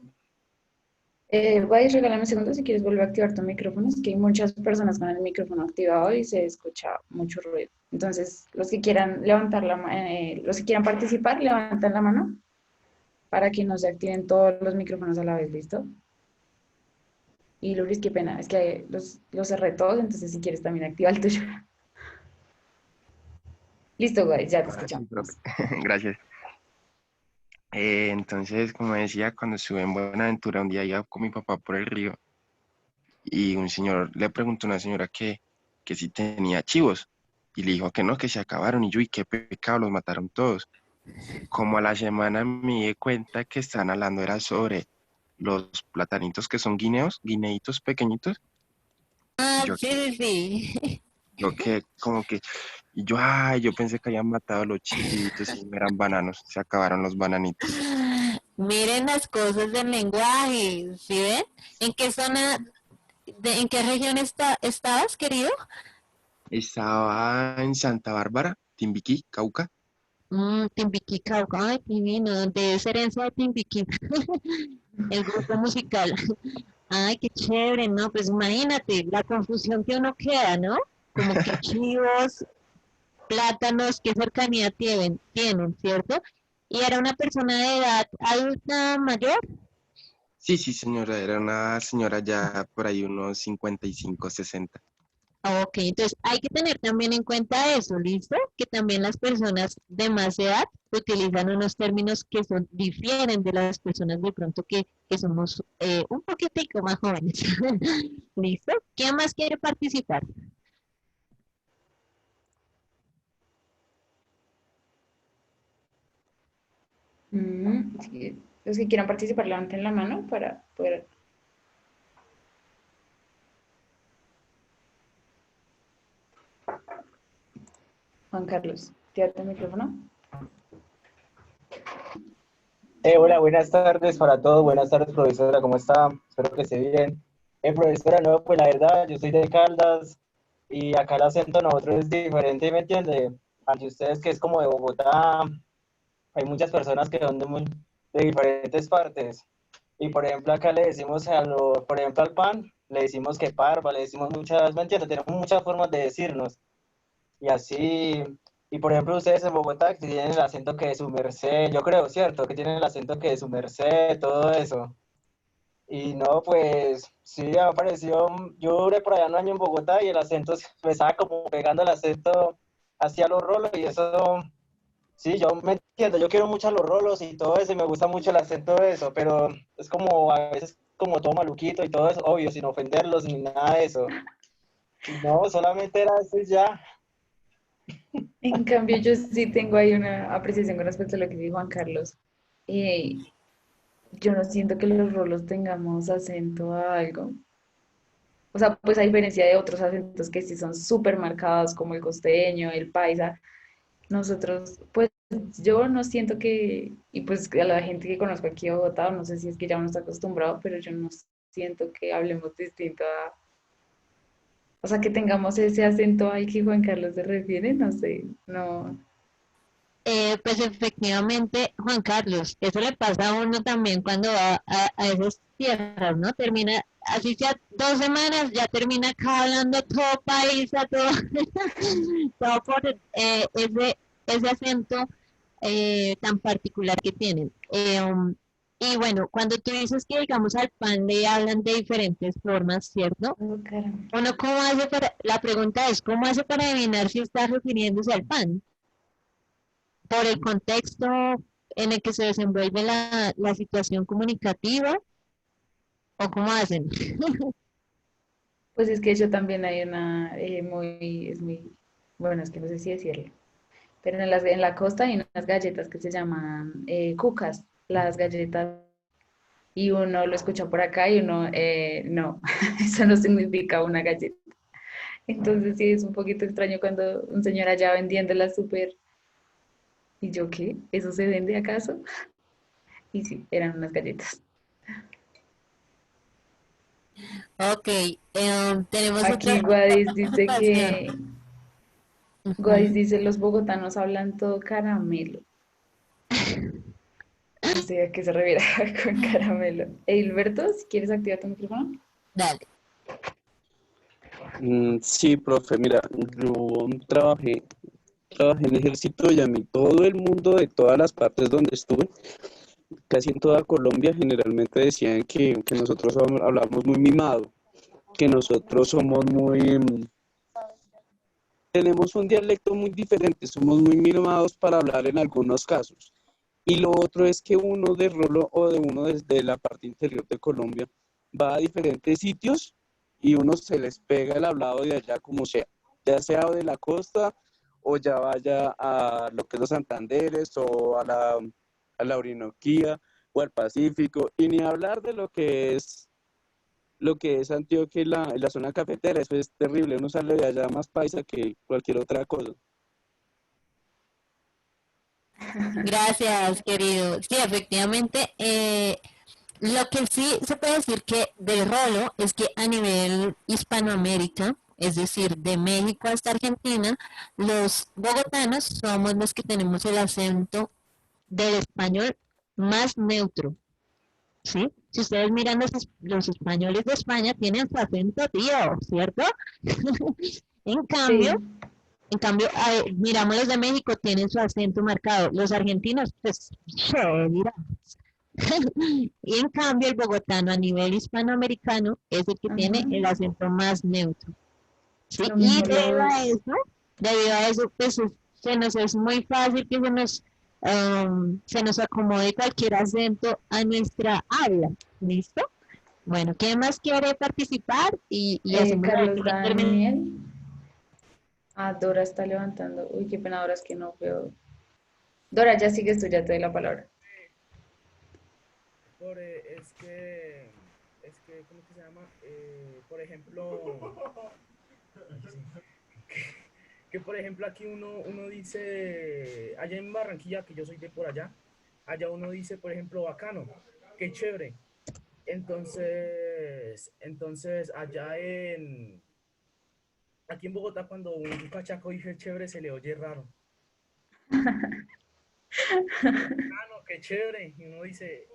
Vais, regálame un segundo si quieres volver a activar tu micrófono. Es que hay muchas personas con el micrófono activado y se escucha mucho ruido. Entonces, los que quieran levantar los que quieran participar, levantan la mano para que no se activen todos los micrófonos a la vez, ¿listo? Y Luis, qué pena, es que los cerré todos, entonces si quieres también activa el tuyo. Listo, guys, ya te ahora sí, escuchamos. profe. Gracias. Entonces, como decía, cuando estuve en Buenaventura, un día iba con mi papá por el río y un señor le preguntó a una señora que si tenía chivos y le dijo que no, que se acabaron y yo, y qué pecado, los mataron todos. Como a la semana me di cuenta que estaban hablando era sobre los platanitos que son guineitos pequeñitos. Ah, Yo, sí, sí, sí. yo que, como que, y yo, ay, yo pensé que habían matado a los chivitos y no eran bananos, se acabaron los bananitos. Miren las cosas del lenguaje, ¿sí ven? ¿En qué zona, en qué región estabas, querido? Estaba en Santa Bárbara, Timbiquí, Cauca. Timbiquí, Cauca, ay, divino, debe ser herencia de Timbiquí, el grupo musical. Ay, qué chévere, ¿no? Pues imagínate la confusión que uno queda, ¿no? Como que chivos, plátanos, qué cercanía tienen, ¿cierto? Y era una persona de edad adulta mayor. Sí, sí, señora, era una señora ya por ahí unos 55, 60. Ok, entonces hay que tener también en cuenta eso, ¿listo? Que también las personas de más edad utilizan unos términos que difieren de las personas de pronto que somos un poquitico más jóvenes. ¿Listo? ¿Quién más quiere participar? Sí, los que quieran participar, levanten la mano para poder. Juan Carlos, ¿tírate el micrófono? Hola, buenas tardes para todos. Buenas tardes, profesora. ¿Cómo está? Espero que esté bien. Profesora, no, pues la verdad, yo soy de Caldas y acá el acento nosotros es diferente, ¿me entiende? Ante ustedes que es como de Bogotá, hay muchas personas que son de diferentes partes. Y por ejemplo, acá le decimos por ejemplo, al pan, le decimos que parva, le decimos muchas, ¿me entiende? Tenemos muchas formas de decirnos. Y así, y por ejemplo ustedes en Bogotá que tienen el acento que de su merced, yo creo, ¿cierto? Que tienen el acento que de su merced, todo eso. Y no, pues sí, me pareció, yo duré por allá un año en Bogotá y el acento me estaba como pegando el acento hacia los rolos y eso, sí, yo me entiendo, yo quiero mucho a los rolos y todo eso y me gusta mucho el acento de eso, pero es como a veces como todo maluquito y todo eso, obvio, sin ofenderlos ni nada de eso. Y no, solamente era eso y ya. En cambio, yo sí tengo ahí una apreciación con respecto a lo que dijo Juan Carlos. Yo no siento que los rolos tengamos acento a algo. O sea, pues a diferencia de otros acentos que sí son súper marcados, como el costeño, el paisa, nosotros, pues yo no siento que, y pues a la gente que conozco aquí en Bogotá, no sé si es que ya uno está acostumbrado, pero yo no siento que hablemos distinto a, o sea, que tengamos ese acento ahí que Juan Carlos se refiere, no sé, no. Pues efectivamente, Juan Carlos, eso le pasa a uno también cuando va a esas tierras, ¿no? Termina, así sea 2 semanas, ya termina acá hablando todo país, todo, todo por ese acento tan particular que tienen. Y bueno, cuando tú dices que, digamos, al pan le hablan de diferentes formas, ¿cierto? Oh, caramba. Uno, ¿cómo hace la pregunta es, ¿cómo hace para adivinar si está refiriéndose al pan? Por el contexto en el que se desenvuelve la situación comunicativa o cómo hacen. Pues es que yo también hay una es muy, bueno, es que no sé si decirlo, pero en la costa hay unas galletas que se llaman cucas, las galletas, y uno lo escucha por acá y uno, no, eso no significa una galleta. Entonces sí, es un poquito extraño cuando un señor allá vendiéndola súper, ¿y yo qué? ¿Eso se vende acaso? Y sí, eran unas galletas. Ok, tenemos Aquí otra Guadis dice participación. Guadis Ujú. dice, los bogotanos hablan todo caramelo. No sé a qué se refiere con caramelo. Hilberto, si quieres activar tu micrófono. Dale. Sí, profe, mira, yo trabajé en ejército y a mí todo el mundo de todas las partes donde estuve, casi en toda Colombia, generalmente decían que nosotros hablamos muy mimado, que nosotros somos tenemos un dialecto muy diferente, somos muy mimados para hablar en algunos casos. Y lo otro es que uno de Rolo o de uno desde la parte interior de Colombia va a diferentes sitios y uno se les pega el hablado de allá como sea, ya sea de la costa o ya vaya a lo que es los Santanderes o a la Orinoquía o al Pacífico, y ni hablar de lo que es Antioquia y la zona cafetera. Eso es terrible, uno sale de allá más paisa que cualquier otra cosa. Gracias, querido. Sí, efectivamente, lo que sí se puede decir que del rolo es que a nivel Hispanoamérica, es decir, de México hasta Argentina, los bogotanos somos los que tenemos el acento del español más neutro, ¿sí? Si ustedes miran los españoles de España tienen su acento tío, ¿cierto? En cambio, Sí. miramos los de México, tienen su acento marcado. Los argentinos, pues, mira. Y en cambio, el bogotano a nivel hispanoamericano es el que tiene el Ajá. acento más neutro. ¿Sí? Lo Y mismo los... debido a eso, pues se nos es muy fácil que se nos acomode cualquier acento a nuestra habla. ¿Listo? Bueno, ¿quién más quiere participar? Y hacemos la Carlos última intervención. Daniel. Ah, Dora está levantando. Uy, qué pena, Dora, es que no veo. Dora, ya sigues tú, ya te doy la palabra. ¿Cómo que se llama? Por ejemplo, que por ejemplo aquí uno dice, allá en Barranquilla, que yo soy de por allá uno dice, por ejemplo, bacano, qué chévere. Entonces aquí en Bogotá, cuando un cachaco dice chévere, se le oye raro. Bacano, qué chévere. Y uno dice,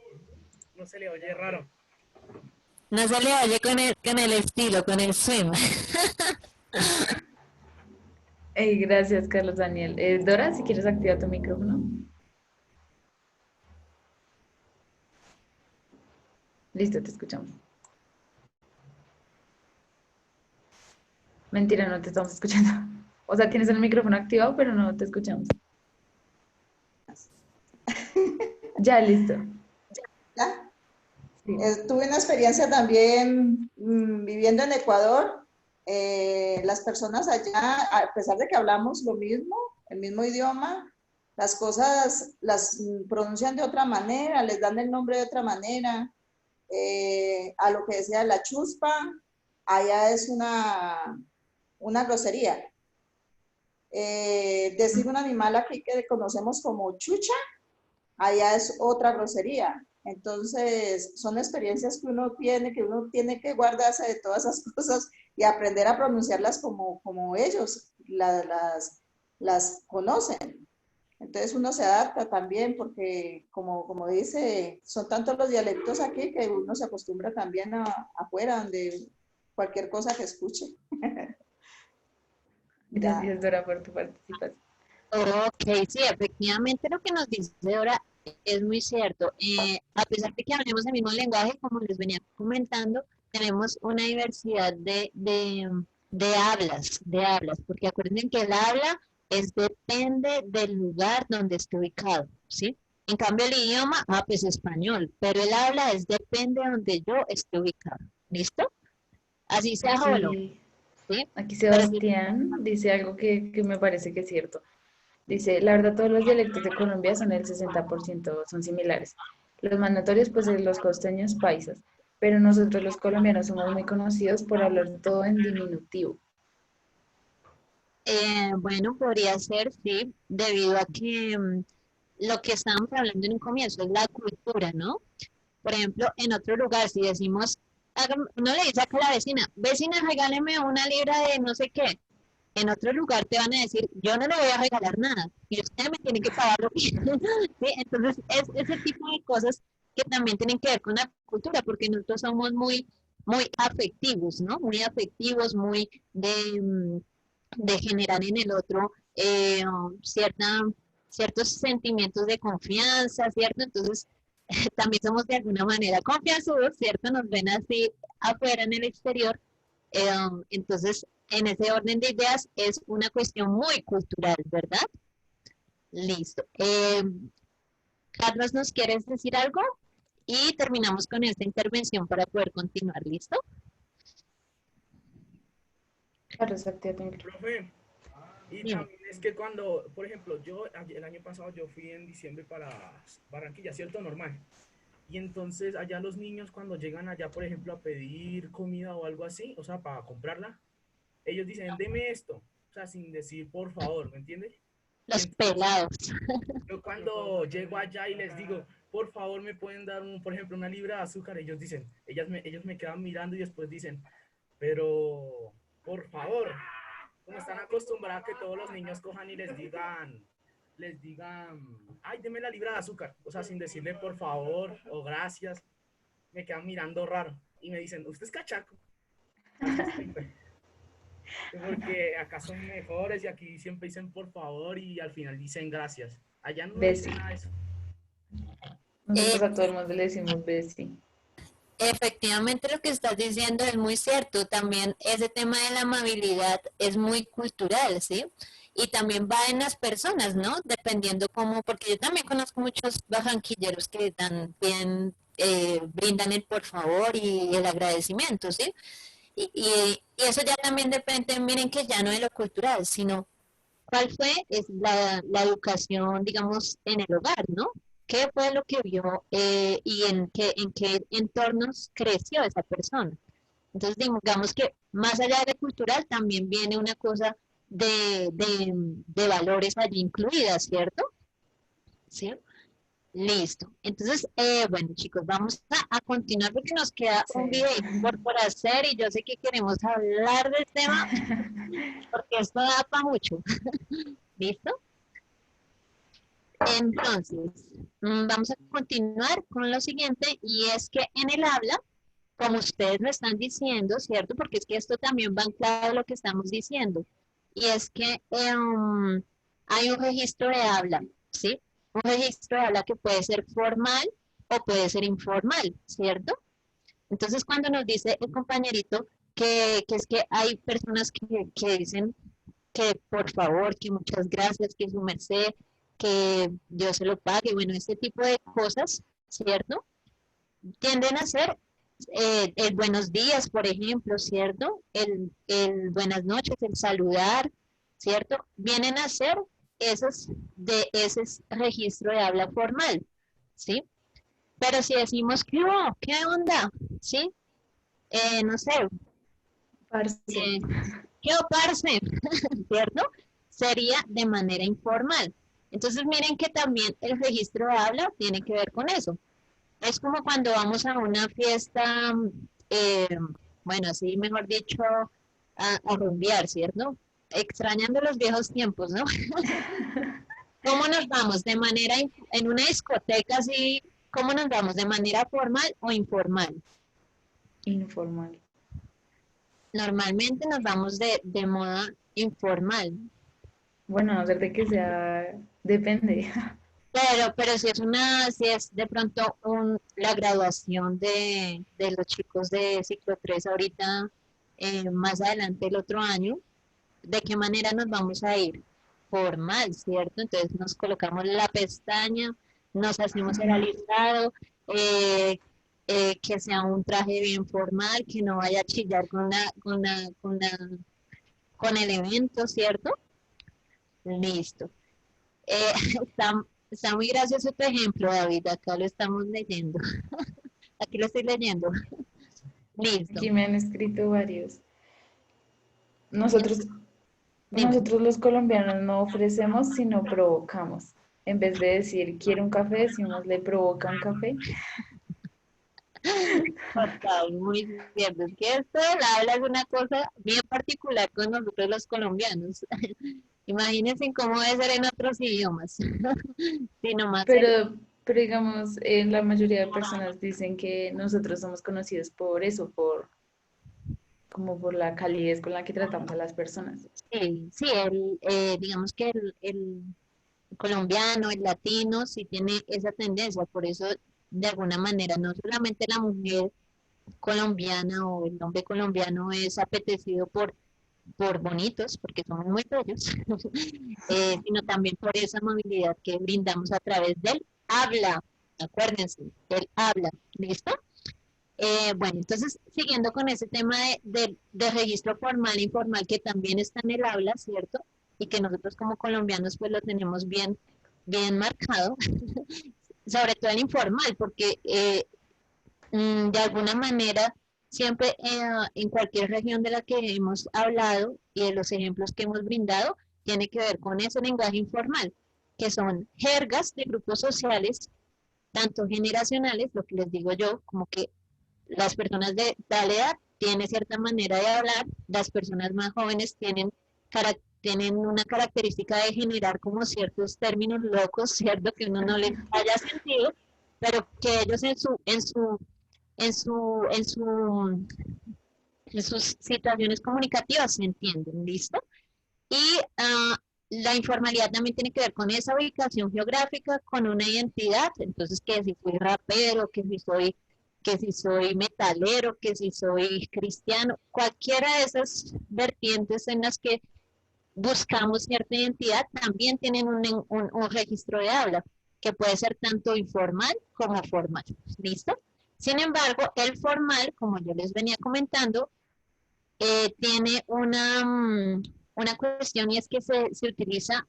no se le oye raro. No se le oye con el estilo, con el swing. Gracias, Carlos Daniel. Dora, si quieres activar tu micrófono. Listo, te escuchamos. Mentira, no te estamos escuchando. O sea, tienes el micrófono activado, pero no te escuchamos. Ya, listo. ¿Ya? Sí. Tuve una experiencia también viviendo en Ecuador. Las personas allá, a pesar de que hablamos lo mismo, el mismo idioma, las cosas las pronuncian de otra manera, les dan el nombre de otra manera. A lo que decía la chuspa, allá es una grosería. Decir un animal aquí que conocemos como chucha, allá es otra grosería. Entonces, son experiencias que uno tiene que guardarse de todas esas cosas y aprender a pronunciarlas como ellos las conocen. Entonces, uno se adapta también porque, como dice, son tantos los dialectos aquí que uno se acostumbra también afuera, donde cualquier cosa que escuche. Gracias, Dora, por tu participación. Ok, sí, efectivamente lo que nos dice Dora es muy cierto. A pesar de que hablemos el mismo lenguaje, como les venía comentando, tenemos una diversidad de hablas, porque acuérdense que el habla depende del lugar donde esté ubicado, ¿sí? En cambio el idioma, pues español, pero el habla depende de donde yo esté ubicado, ¿listo? Así sea jolo, ¿sí? Aquí Sebastián dice algo que me parece que es cierto. Dice, la verdad todos los dialectos de Colombia son el 60%, son similares. Los más notorios, pues, los costeños paisas. Pero nosotros los colombianos somos muy conocidos por hablar todo en diminutivo. Bueno, podría ser, sí, debido a que lo que estábamos hablando en un comienzo es la cultura, ¿no? Por ejemplo, en otro lugar, si decimos, uno le dice acá a la vecina, vecina, regáleme una libra de no sé qué. En otro lugar te van a decir, yo no le voy a regalar nada y usted me tiene que pagar lo que... ¿Sí? Entonces, es ese tipo de cosas que también tienen que ver con la cultura, porque nosotros somos muy afectivos, ¿no? Muy afectivos, muy de generar en el otro ciertos sentimientos de confianza, ¿cierto? Entonces, también somos de alguna manera confianzudos, ¿cierto? Nos ven así afuera en el exterior. Entonces, en ese orden de ideas es una cuestión muy cultural, ¿verdad? Listo. Carlos, ¿nos quieres decir algo? Y terminamos con esta intervención para poder continuar, ¿listo? Carlos, activa. Profe, y también es que cuando, por ejemplo, yo el año pasado yo fui en diciembre para Barranquilla, ¿cierto? Normal. Y entonces allá los niños cuando llegan allá, por ejemplo, a pedir comida o algo así, o sea, para comprarla, ellos dicen, deme esto, o sea, sin decir por favor, ¿me entiendes? Los pelados. Yo cuando llego allá y les digo, por favor, me pueden dar, por ejemplo, una libra de azúcar, ellos dicen, ellos me quedan mirando y después dicen, pero, por favor, como están acostumbrados a que todos los niños cojan y les digan, ay, deme la libra de azúcar, o sea, sin decirle por favor o gracias, me quedan mirando raro y me dicen, ¿usted es cachaco? Porque acá son mejores y aquí siempre dicen por favor y al final dicen gracias. Allá no dicen nada de eso. Nosotros a todo el mundo le decimos Bessie. Efectivamente, lo que estás diciendo es muy cierto. También ese tema de la amabilidad es muy cultural, ¿sí? Y también va en las personas, ¿no? Dependiendo cómo, porque yo también conozco muchos barranquilleros que también brindan el por favor y el agradecimiento, ¿sí? Y eso ya también depende, miren que ya no de lo cultural, sino cuál fue es la educación, digamos, en el hogar, ¿no? ¿Qué fue lo que vio y en qué entornos creció esa persona? Entonces, digamos que más allá de cultural, también viene una cosa de valores allí incluidas, ¿cierto? ¿Sí? Listo. Entonces, bueno, chicos, vamos a continuar porque nos queda un video por hacer y yo sé que queremos hablar del tema porque esto da para mucho. ¿Listo? Entonces, vamos a continuar con lo siguiente y es que en el habla, como ustedes lo están diciendo, ¿cierto? Porque es que esto también va anclado a lo que estamos diciendo. Y es que hay un registro de habla, ¿sí? Un registro de habla que puede ser formal o puede ser informal, ¿cierto? Entonces, cuando nos dice el compañerito que es que hay personas que dicen que por favor, que muchas gracias, que su merced, que Dios se lo pague, bueno, este tipo de cosas, ¿cierto? Tienden a ser el buenos días, por ejemplo, ¿cierto? El buenas noches, el saludar, ¿cierto? Vienen a ser ese registro de habla formal, ¿sí? Pero si decimos, ¿qué onda? ¿Sí? No sé. ¿Qué parce? ¿Cierto? Sería de manera informal. Entonces miren que también el registro de habla tiene que ver con eso. Es como cuando vamos a una fiesta, bueno, así mejor dicho, a rumbear, ¿cierto? Extrañando los viejos tiempos, ¿no? ¿Cómo nos vamos? De manera, en una discoteca así, ¿cómo nos vamos? ¿De manera formal o informal? Informal. Normalmente nos vamos de moda informal. Bueno, a ver de que sea, depende. Pero si es de pronto la graduación de los chicos de ciclo 3 ahorita, más adelante el otro año, ¿de qué manera nos vamos a ir? Formal, ¿cierto? Entonces nos colocamos la pestaña, nos hacemos el alisado, que sea un traje bien formal, que no vaya a chillar con el evento, ¿cierto? Listo. Está Está muy gracioso tu ejemplo, David. Acá lo estamos leyendo. Aquí lo estoy leyendo. Listo. Aquí me han escrito varios. Nosotros Dime. los colombianos no ofrecemos, sino provocamos. En vez de decir quiero un café, decimos le provoca un café. Total, muy cierto. Es que esto del habla es una cosa bien particular con nosotros los colombianos. Imagínense cómo debe ser en otros idiomas. Sí, nomás Pero digamos, la mayoría de personas dicen que nosotros somos conocidos por eso, como por la calidez con la que tratamos a las personas. sí, sí, digamos que el colombiano, el latino, sí tiene esa tendencia. Por eso, de alguna manera, no solamente la mujer colombiana o el hombre colombiano es apetecido por bonitos, porque somos muy bellos, sino también por esa amabilidad que brindamos a través del habla. Acuérdense, del habla. ¿Listo? Bueno, entonces, siguiendo con ese tema de registro formal e informal, que también está en el habla, ¿cierto? Y que nosotros como colombianos pues lo tenemos bien marcado, sobre todo el informal, porque de alguna manera siempre en cualquier región de la que hemos hablado y de los ejemplos que hemos brindado, tiene que ver con ese lenguaje informal, que son jergas de grupos sociales, tanto generacionales, lo que les digo yo, como que las personas de tal edad tienen cierta manera de hablar, las personas más jóvenes tienen una característica de generar como ciertos términos locos, ¿cierto? Que uno no les haya sentido, pero que ellos en sus situaciones comunicativas se entienden, ¿listo? Y la informalidad también tiene que ver con esa ubicación geográfica, con una identidad, entonces que si soy rapero, que si soy metalero, que si soy cristiano, cualquiera de esas vertientes en las que buscamos cierta identidad también tienen un registro de habla, que puede ser tanto informal como formal, ¿listo? Sin embargo, el formal, como yo les venía comentando, tiene una cuestión y es que se utiliza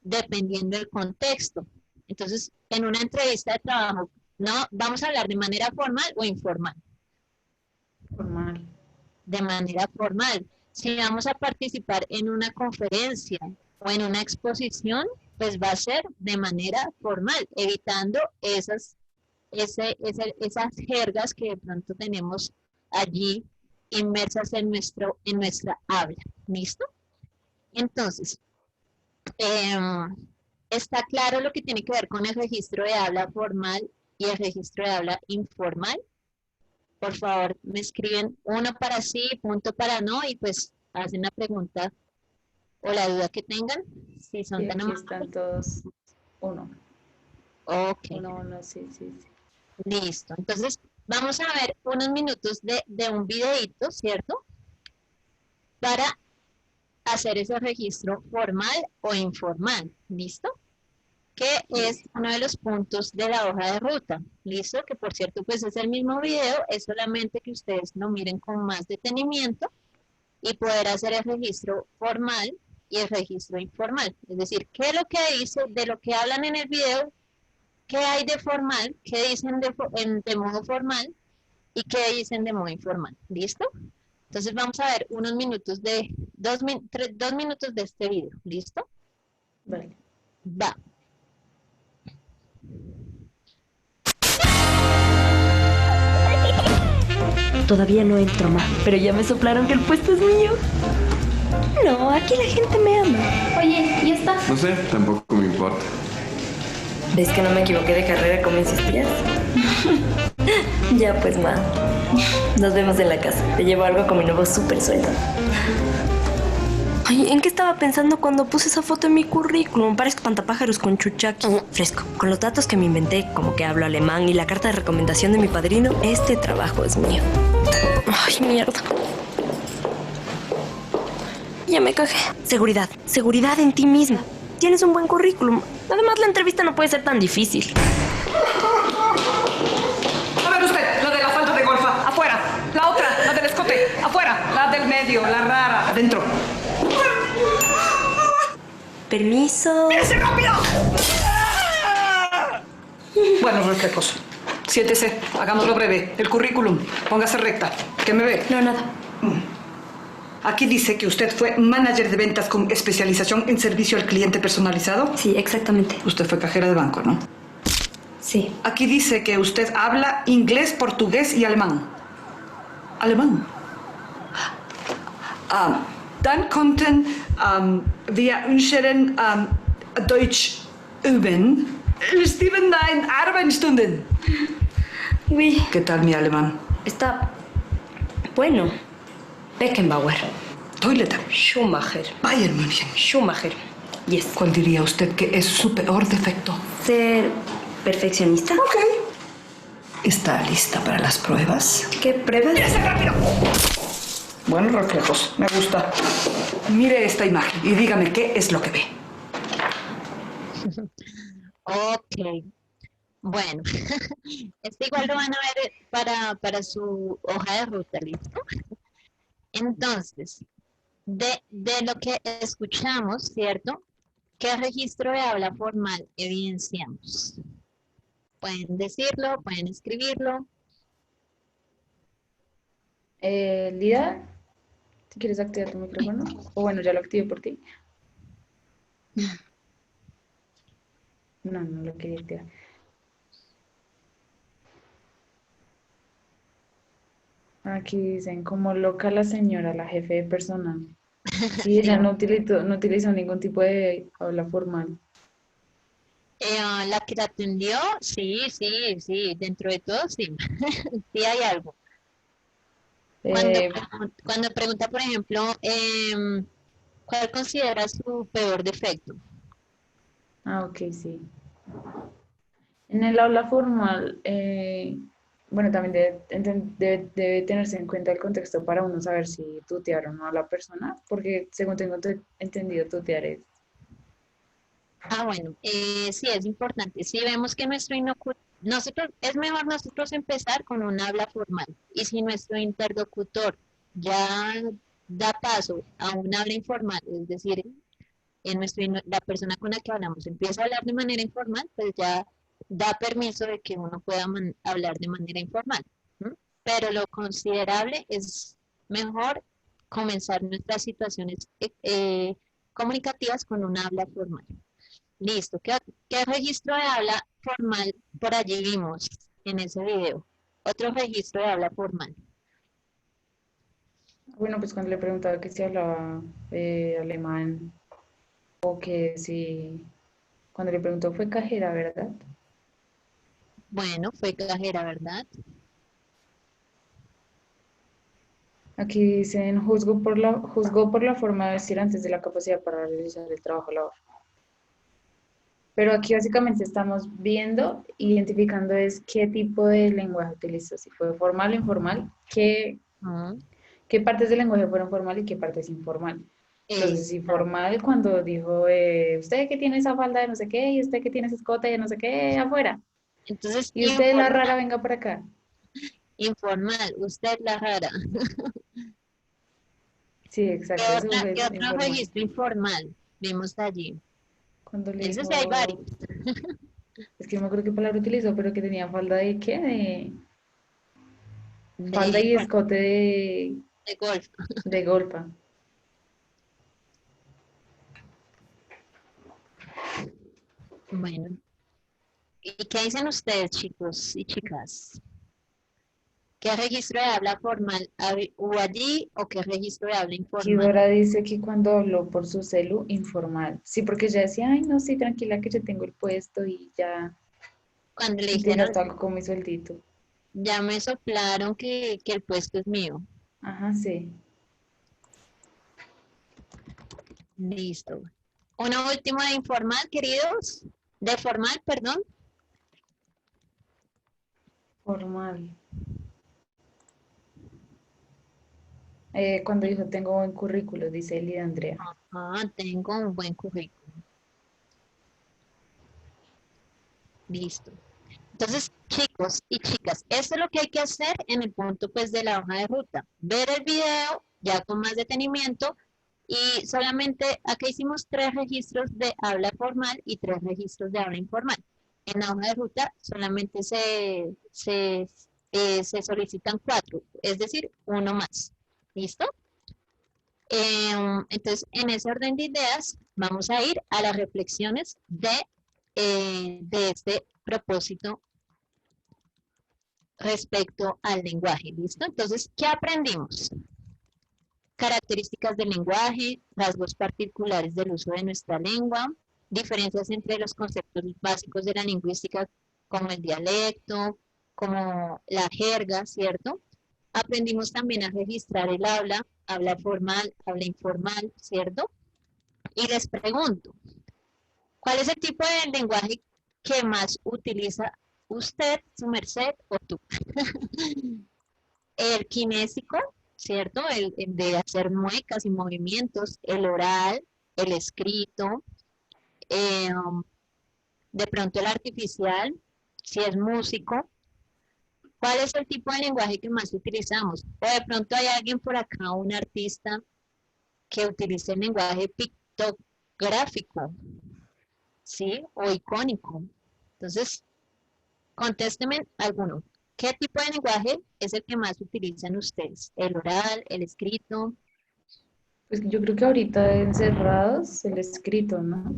dependiendo del contexto. Entonces, en una entrevista de trabajo, no, vamos a hablar de manera formal o informal. Formal. De manera formal. Si vamos a participar en una conferencia o en una exposición, pues va a ser de manera formal, evitando esas jergas que de pronto tenemos allí inmersas en nuestra habla. ¿Listo? Entonces, está claro lo que tiene que ver con el registro de habla formal y el registro de habla informal. Por favor, me escriben uno para sí, punto para no, y pues hacen la pregunta o la duda que tengan. Si son tan amables. Están todos uno. Ok. Uno, sí. Listo. Entonces, vamos a ver unos minutos de un videíto, ¿cierto? Para hacer ese registro formal o informal. ¿Listo? Que es uno de los puntos de la hoja de ruta, ¿listo? Que por cierto, pues es el mismo video, es solamente que ustedes lo miren con más detenimiento y poder hacer el registro formal y el registro informal. Es decir, ¿qué es lo que dice de lo que hablan en el video? ¿Qué hay de formal? ¿Qué dicen de modo formal? ¿Y qué dicen de modo informal? ¿Listo? Entonces vamos a ver unos minutos de, 2 minutos de este video, ¿listo? Vale. Va. Todavía no entro, ma, pero ya me soplaron que el puesto es mío. No, aquí la gente me ama. Oye, ¿y esta? No sé, tampoco me importa. ¿Ves que no me equivoqué de carrera como insistías? Ya pues, ma. Nos vemos en la casa. Te llevo algo con mi nuevo súper sueldo. Ay, ¿en qué estaba pensando cuando puse esa foto en mi currículum? Parezco espantapájaros con chuchaki. Fresco. Con los datos que me inventé, como que hablo alemán y la carta de recomendación de mi padrino, este trabajo es mío. Ay, mierda. Ya me cagué. Seguridad. Seguridad en ti misma. Tienes un buen currículum. Además, la entrevista no puede ser tan difícil. A ver usted, la de la falda de golfa, afuera. La otra, la del escote, afuera. La del medio, la rara, adentro. Permiso. ¡Ese rápido! Buenos reflejos. Siéntese, hagámoslo breve. El currículum, póngase recta. ¿Qué me ve? No, nada. Aquí dice que usted fue manager de ventas con especialización en servicio al cliente personalizado. Sí, exactamente. Usted fue cajera de banco, ¿no? Sí. Aquí dice que usted habla inglés, portugués y alemán. ¿Alemán? Dann konnten wir unseren Deutsch üben. Steven, nein, Arbeitsstunden. Uy. ¿Qué tal mi alemán? Está bueno. Beckenbauer. Toileta. Schumacher. Bayern München. Schumacher. Yes. ¿Cuál diría usted que es su peor defecto? Ser perfeccionista. Ok. ¿Está lista para las pruebas? ¿Qué pruebas? ¡Mírese rápido! Buenos reflejos, me gusta. Mire esta imagen y dígame qué es lo que ve. Ok. Bueno, este igual lo van a ver para su hoja de ruta, ¿listo? Entonces, de lo que escuchamos, ¿cierto? ¿Qué registro de habla formal evidenciamos? Pueden decirlo, pueden escribirlo. Lida, si quieres activar tu micrófono. O bueno, ya lo activé por ti. No lo quería activar. Aquí dicen, como loca la señora, la jefe de personal. Sí, ella no utilizó ningún tipo de habla formal. La que la atendió, sí, dentro de todo, sí. Sí hay algo. Cuando pregunta, por ejemplo, ¿cuál considera su peor defecto? Ok, sí. En el aula formal, bueno, también debe tenerse en cuenta el contexto para uno saber si tutear o no a la persona, porque según tengo entendido, tutear es. Bueno, sí, es importante. Si vemos que es mejor nosotros empezar con un habla formal. Y si nuestro interlocutor ya da paso a un habla informal, es decir, la persona con la que hablamos empieza a hablar de manera informal, pues ya da permiso de que uno pueda hablar de manera informal. Pero lo considerable es mejor comenzar nuestras situaciones comunicativas con un habla formal. Listo. ¿Qué registro de habla formal por allí vimos en ese video? Otro registro de habla formal. Bueno, pues cuando le preguntaba que si hablaba alemán o que si... Cuando le preguntó fue cajera, ¿verdad? Bueno, fue cajera, ¿verdad? Aquí dicen, juzgó por la forma de vestir antes de la capacidad para realizar el trabajo laboral. Pero aquí básicamente estamos viendo, identificando es qué tipo de lenguaje utilizó, si fue formal o informal, qué partes del lenguaje fueron formal y qué partes informal. Entonces, si formal, cuando dijo, usted que tiene esa falda de no sé qué, y usted que tiene ese escote de no sé qué, afuera. Entonces, y usted la rara, venga por acá. Informal, usted la rara. Sí, exacto. ¿Qué otro registro informal vimos allí? Eso sí hay varios. Es que no me acuerdo qué palabra utilizó, pero que tenía falda de ¿qué? Falda y escote de golf. De golfa. Bueno. ¿Y qué dicen ustedes, chicos y chicas? ¿Qué registro de habla formal hubo allí o qué registro de habla informal? Kidora dice que cuando habló por su celu, informal. Sí, porque ella decía, ay, no, sí, tranquila que yo tengo el puesto y ya. Cuando le dijeron, hasta con mi sueldito. Ya me soplaron que el puesto es mío. Ajá, sí. Listo. Una última de informal, queridos. De formal, perdón. Formal. Cuando dijo tengo buen currículo, dice Elida Andrea. Tengo un buen currículo. Listo. Entonces, chicos y chicas, esto es lo que hay que hacer en el punto pues de la hoja de ruta. Ver el video ya con más detenimiento y solamente acá hicimos 3 registros de habla formal y 3 registros de habla informal. en la hoja de ruta solamente se solicitan 4, es decir, uno más. ¿Listo? Entonces, en ese orden de ideas, vamos a ir a las reflexiones de este propósito respecto al lenguaje. ¿Listo? Entonces, ¿qué aprendimos? Características del lenguaje, rasgos particulares del uso de nuestra lengua, diferencias entre los conceptos básicos de la lingüística como el dialecto, como la jerga, ¿cierto? Aprendimos también a registrar el habla formal, habla informal, ¿cierto? Y les pregunto, ¿cuál es el tipo de lenguaje que más utiliza usted, su merced o tú? El kinésico, ¿cierto? El de hacer muecas y movimientos, el oral, el escrito, de pronto el artificial, si es músico. ¿Cuál es el tipo de lenguaje que más utilizamos? O de pronto hay alguien por acá, un artista, que utilice el lenguaje pictográfico, ¿sí? O icónico. Entonces, contésteme alguno. ¿Qué tipo de lenguaje es el que más utilizan ustedes? ¿El oral, el escrito? Pues yo creo que ahorita encerrados el escrito, ¿no?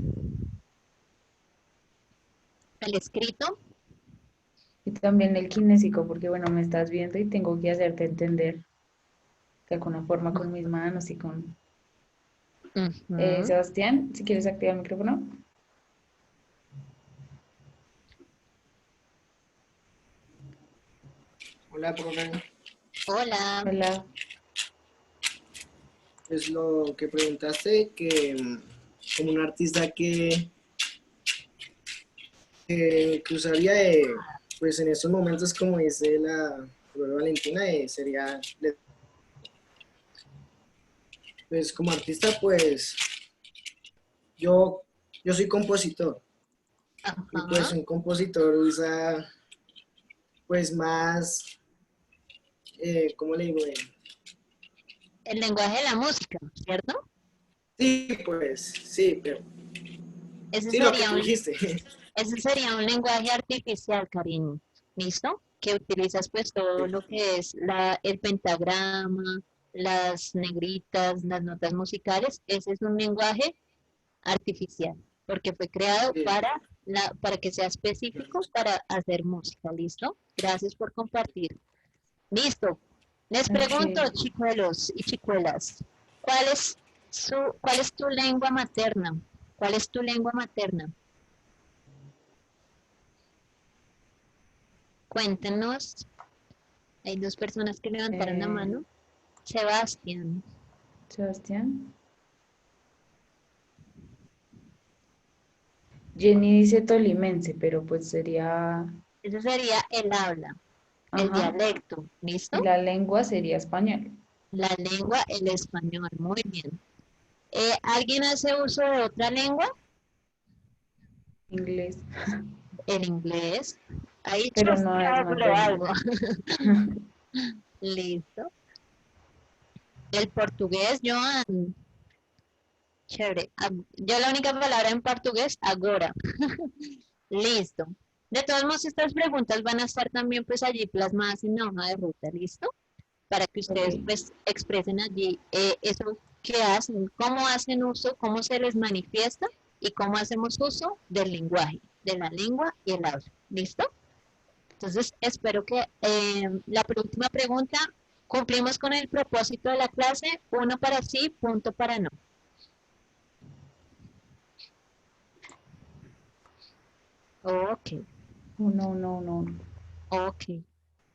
¿El escrito? Y también el kinésico, porque bueno, me estás viendo y tengo que hacerte entender de alguna forma con mis manos y con... Sebastián, si quieres activar el micrófono. Hola, profe. Hola. Hola. Pues lo que preguntaste, que como un artista que usaría, pues en estos momentos, como dice la profe Valentina, sería, pues como artista, pues yo soy compositor. Y pues un compositor usa, pues más, ¿cómo le digo? El lenguaje de la música, ¿cierto? Sí, pues, sí, pero... Ese sí, sería lo que tú un, dijiste. ese sería un lenguaje artificial, cariño. ¿Listo? Que utilizas pues todo lo que es el pentagrama, las negritas, las notas musicales. Ese es un lenguaje artificial, porque fue creado para que sea específico para hacer música. ¿Listo? Gracias por compartir. Listo. Les pregunto, chicuelos y chicuelas, ¿cuál es tu lengua materna? ¿Cuál es tu lengua materna? Cuéntenos. Hay 2 personas que levantaron la mano. Sebastián. Sebastián. Jenny dice tolimense, pero pues sería... Ese sería el habla, el dialecto, ¿listo? Y la lengua sería español. La lengua, el español, muy bien. ¿Alguien hace uso de otra lengua? Inglés. El inglés. Ahí Pero no es algo. Listo. El portugués, Joan. Chévere. Yo la única palabra en portugués, agora. Listo. De todos modos, estas preguntas van a estar también pues allí plasmadas en la hoja de ruta, ¿listo? Para que ustedes pues expresen allí eso que hacen, cómo hacen uso, cómo se les manifiesta y cómo hacemos uso del lenguaje, de la lengua y el habla, ¿listo? Entonces, espero que la última pregunta, cumplimos con el propósito de la clase, 1 para sí, punto para no. Ok. No. Ok.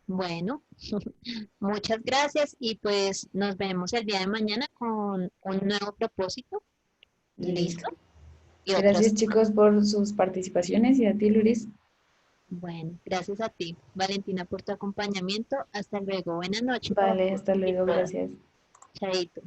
Bueno, muchas gracias y pues nos vemos el día de mañana con un nuevo propósito. ¿Listo? Gracias chicos por sus participaciones y a ti, Luis. Bueno, gracias a ti, Valentina, por tu acompañamiento. Hasta luego. Buenas noches. Vale, hasta luego, gracias. Chaito.